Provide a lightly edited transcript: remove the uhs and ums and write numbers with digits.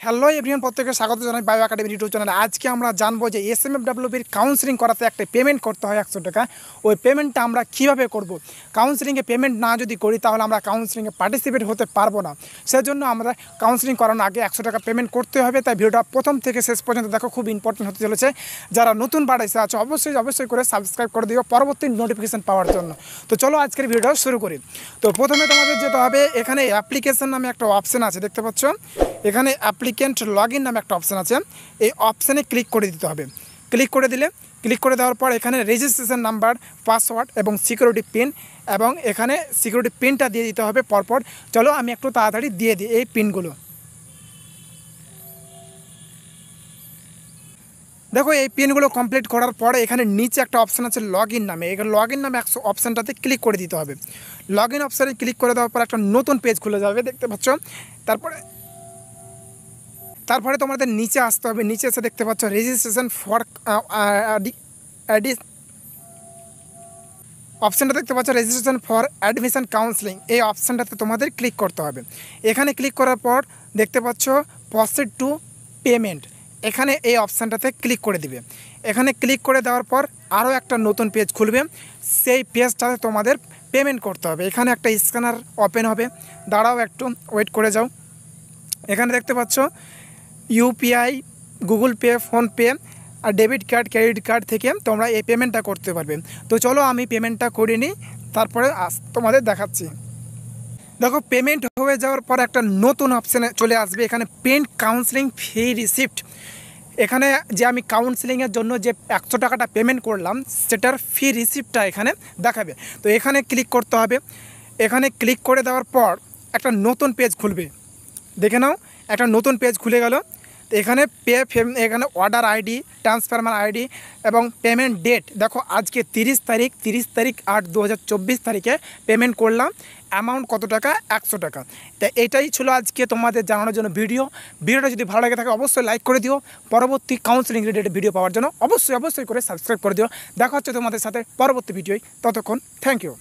Hello everyone, প্রত্যেককে স্বাগত জানাই বায়ো একাডেমি ইউটিউব চ্যানেলে। আজকে আমরা জানবো যে এসএমএফডব্লিউপির কাউন্সেলিং করাতে একটা পেমেন্ট করতে হয় 100 টাকা। ওই পেমেন্টটা আমরা কীভাবে করব? কাউন্সেলিংয়ে পেমেন্ট না যদি করি তাহলে আমরা কাউন্সেলিংয়ে পার্টিসিপেট হতে পারবো না। সেজন্য আমরা কাউন্সেলিং করানোর আগে 100 টাকা পেমেন্ট করতে হবে। তাই ভিডিওটা প্রথম থেকে শেষ পর্যন্ত দেখো, খুব ইম্পর্টেন্ট হতে চলেছে। যারা নতুন বাড়াইছে আছে অবশ্যই করে সাবস্ক্রাইব করে দিও পরবর্তী নোটিফিকেশান পাওয়ার জন্য। তো চলো আজকের ভিডিও শুরু করি। তো প্রথমে তোমাদের যেতে হবে, এখানে অ্যাপ্লিকেশন নামে একটা অপশান আছে, দেখতে পাচ্ছ। এখানে অ্যাপ্লিকেন্ট লগ ইন নামে একটা অপশান আছে, এই অপশানে ক্লিক করে দিতে হবে। ক্লিক করে দেওয়ার পর এখানে রেজিস্ট্রেশন নাম্বার, পাসওয়ার্ড এবং সিকিউরিটি পিন, এবং এখানে সিকিউরিটি পিনটা দিয়ে দিতে হবে পরপর। চলো আমি একটু তাড়াতাড়ি দিয়ে দিই এই পিনগুলো। দেখো, এই পিনগুলো কমপ্লিট করার পরে এখানে নিচে একটা অপশান আছে লগ ইন নামে, এখানে লগ ইন নামে অপশানটাতে ক্লিক করে দিতে হবে। লগ ইন অপশানে ক্লিক করে দেওয়ার পর একটা নতুন পেজ খুলে যাবে, দেখতে পাচ্ছ। তারপরে তোমাদের নিচে আসতে হবে। নিচে এসে দেখতে পাচ্ছ রেজিস্ট্রেশন ফর অপশানটা দেখতে পাচ্ছ, রেজিস্ট্রেশন ফর অ্যাডমিশন কাউন্সেলিং। এই অপশানটাতে তোমাদের ক্লিক করতে হবে। এখানে ক্লিক করার পর দেখতে পাচ্ছ প্রসিড টু পেমেন্ট, এখানে এই অপশানটাতে ক্লিক করে দিবে। এখানে ক্লিক করে দেওয়ার পর আরও একটা নতুন পেজ খুলবে, সেই পেজটাতে তোমাদের পেমেন্ট করতে হবে। এখানে একটা স্ক্যানার ওপেন হবে, দাঁড়াও একটু ওয়েট করে যাও। এখানে দেখতে পাচ্ছ ইউপিআই, গুগল পে, ফোনপে আর ডেবিট কার্ড, ক্রেডিট কার্ড থেকে তোমরা এই পেমেন্টটা করতে পারবে। তো চলো আমি পেমেন্টটা করে নিই, তারপরে তোমাদের দেখাচ্ছি। দেখো, পেমেন্ট হয়ে যাওয়ার পর একটা নতুন অপশানে চলে আসবে, এখানে প্রিন্ট কাউন্সেলিং ফি রিসিপ্ট। এখানে যে আমি কাউন্সেলিংয়ের জন্য যে 100 টাকাটা পেমেন্ট করলাম সেটার ফি রিসিপ্টটা এখানে দেখাবে। তো এখানে ক্লিক করতে হবে। এখানে ক্লিক করে দেওয়ার পর একটা নতুন পেজ খুলবে, দেখে নাও একটা নতুন পেজ খুলে গেল। এখানে এখানে অর্ডার আইডি, ট্রান্সফারমার আইডি এবং পেমেন্ট ডেট। দেখো, আজকে 30 তারিখ 8/2024 তারিখে পেমেন্ট করলাম। অ্যামাউন্ট কত টাকা? 100 টাকা। তাই এটাই ছিল আজকে তোমাদের জানানোর জন্য ভিডিওটা যদি ভালো লাগে থাকে অবশ্যই লাইক করে দিও। পরবর্তী কাউন্সেলিং রিলেটেড ভিডিও পাওয়ার জন্য অবশ্যই করে সাবস্ক্রাইব করে দিও। দেখা হচ্ছে তোমাদের সাথে পরবর্তী ভিডিওয়। ততক্ষণ থ্যাংক ইউ।